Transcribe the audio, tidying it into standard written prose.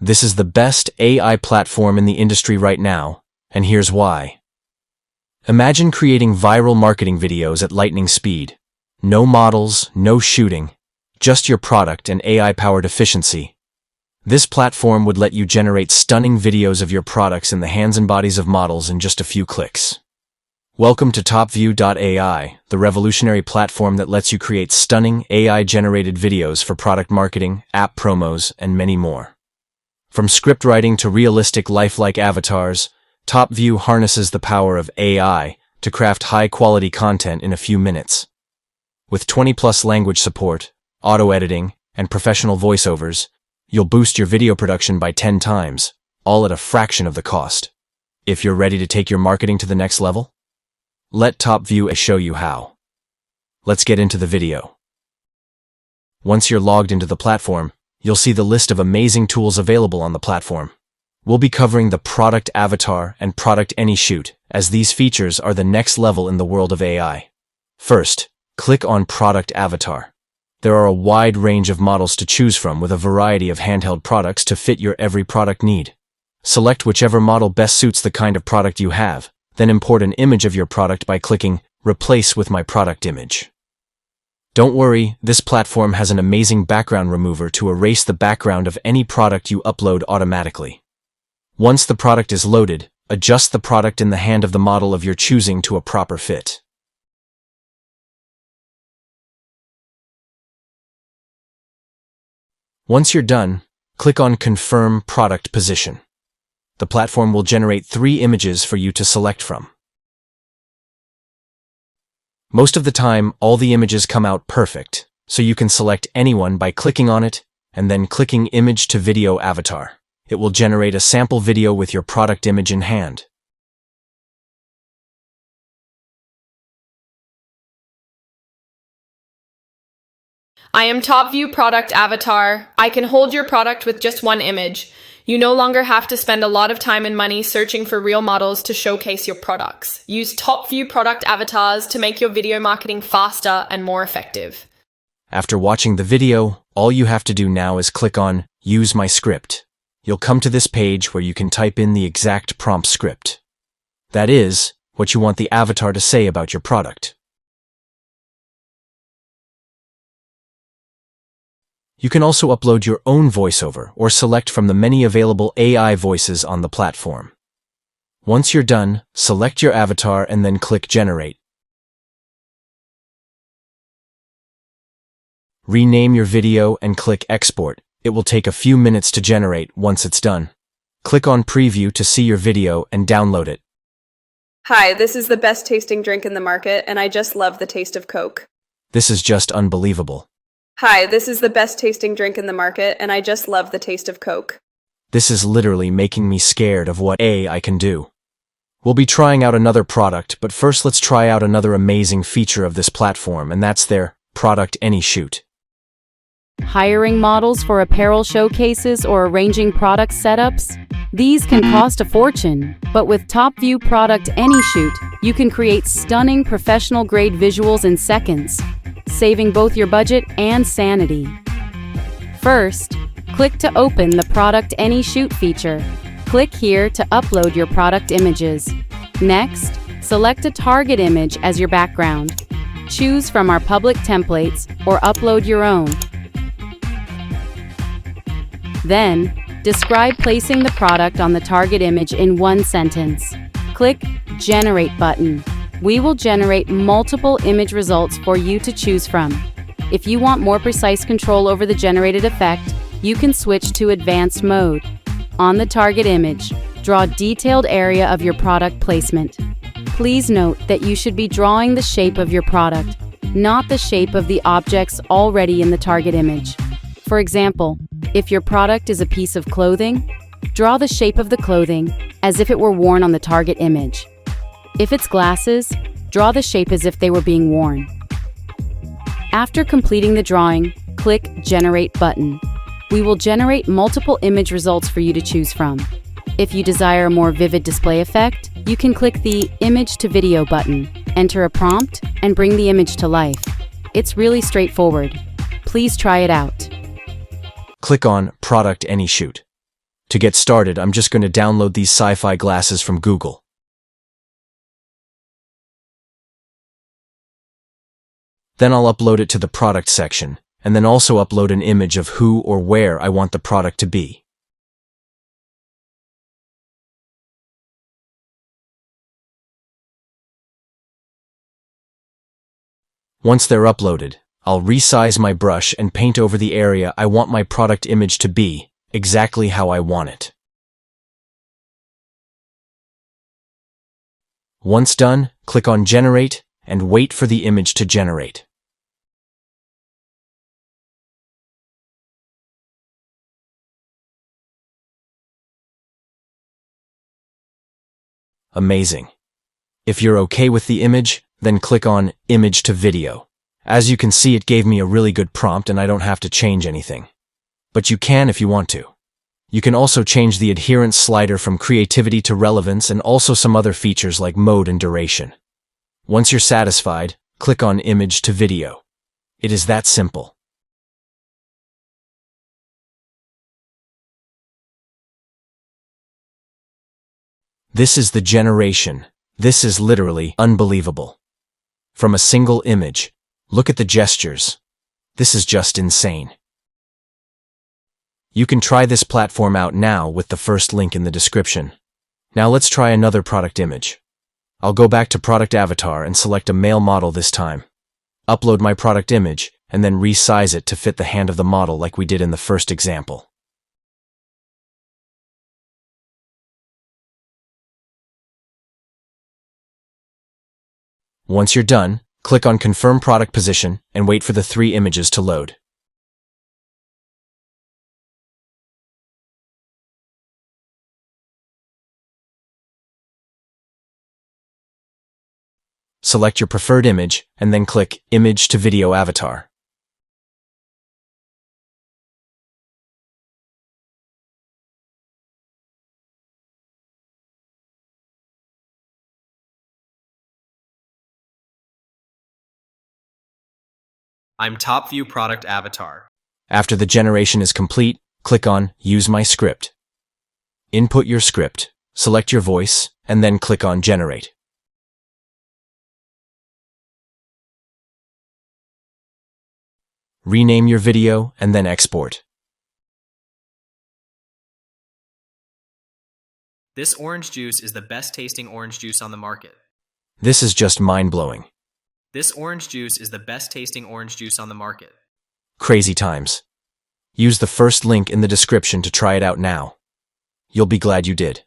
This is the best AI platform in the industry right now, and here's why. Imagine creating viral marketing videos at lightning speed. No models, no shooting, just your product and AI-powered efficiency. This platform would let you generate stunning videos of your products in the hands and bodies of models in just a few clicks. Welcome to Topview AI, the revolutionary platform that lets you create stunning AI-generated videos for product marketing, app promos, and many more. From script writing to realistic lifelike avatars, Topview harnesses the power of AI to craft high-quality content in a few minutes. With 20+ language support, auto-editing, and professional voiceovers, you'll boost your video production by 10 times, all at a fraction of the cost. If you're ready to take your marketing to the next level, let Topview AI show you how. Let's get into the video. Once you're logged into the platform, you'll see the list of amazing tools available on the platform. We'll be covering the Product Avatar and Product AnyShoot, as these features are the next level in the world of AI. First, click on Product Avatar. There are a wide range of models to choose from with a variety of handheld products to fit your every product need. Select whichever model best suits the kind of product you have, then import an image of your product by clicking Replace with my product image. Don't worry, this platform has an amazing background remover to erase the background of any product you upload automatically. Once the product is loaded, adjust the product in the hand of the model of your choosing to a proper fit. Once you're done, click on Confirm Product Position. The platform will generate 3 images for you to select from. Most of the time, all the images come out perfect, so you can select anyone by clicking on it and then clicking Image to Video Avatar. It will generate a sample video with your product image in hand. I am Topview Product Avatar. I can hold your product with just one image. You no longer have to spend a lot of time and money searching for real models to showcase your products. Use Topview Product Avatars to make your video marketing faster and more effective. After watching the video, all you have to do now is click on Use My Script. You'll come to this page where you can type in the exact prompt script. That is, what you want the avatar to say about your product. You can also upload your own voiceover or select from the many available AI voices on the platform. Once you're done, select your avatar and then click Generate. Rename your video and click Export. It will take a few minutes to generate once it's done. Click on Preview to see your video and download it. Hi, this is the best tasting drink in the market, and I just love the taste of Coke. This is just unbelievable. Hi, this is the best tasting drink in the market, and I just love the taste of Coke. This is literally making me scared of what AI can do. We'll be trying out another product, but first let's try out another amazing feature of this platform, and that's their Product AnyShoot. Hiring models for apparel showcases or arranging product setups? These can cost a fortune, but with Topview Product AnyShoot, you can create stunning professional-grade visuals in seconds, saving both your budget and sanity. First, click to open the Product AnyShoot feature. Click here to upload your product images. Next, select a target image as your background. Choose from our public templates or upload your own. Then, describe placing the product on the target image in one sentence. Click Generate button. We will generate multiple image results for you to choose from. If you want more precise control over the generated effect, you can switch to Advanced mode. On the target image, draw a detailed area of your product placement. Please note that you should be drawing the shape of your product, not the shape of the objects already in the target image. For example, if your product is a piece of clothing, draw the shape of the clothing as if it were worn on the target image. If it's glasses, draw the shape as if they were being worn. After completing the drawing, click Generate button. We will generate multiple image results for you to choose from. If you desire a more vivid display effect, you can click the Image to Video button, enter a prompt, and bring the image to life. It's really straightforward. Please try it out. Click on Product AnyShoot. To get started, I'm just going to download these sci-fi glasses from Google. Then I'll upload it to the product section, and then also upload an image of who or where I want the product to be. Once they're uploaded, I'll resize my brush and paint over the area I want my product image to be, exactly how I want it. Once done, click on Generate and wait for the image to generate. Amazing. If you're okay with the image, then click on Image to Video. As you can see, it gave me a really good prompt and I don't have to change anything. But you can if you want to. You can also change the adherence slider from creativity to relevance and also some other features like mode and duration. Once you're satisfied, click on Image to Video. It is that simple. This is the generation. This is literally unbelievable. From a single image. Look at the gestures. This is just insane. You can try this platform out now with the first link in the description. Now let's try another product image. I'll go back to Product Avatar and select a male model this time. Upload my product image, and then resize it to fit the hand of the model like we did in the first example. Once you're done, click on Confirm Product Position and wait for the 3 images to load. Select your preferred image and then click Image to Video Avatar. I'm Topview Product Avatar. After the generation is complete, click on Use My Script. Input your script, select your voice, and then click on Generate. Rename your video and then export. This orange juice is the best tasting orange juice on the market. This is just mind-blowing. This orange juice is the best tasting orange juice on the market. Crazy times. Use the first link in the description to try it out now. You'll be glad you did.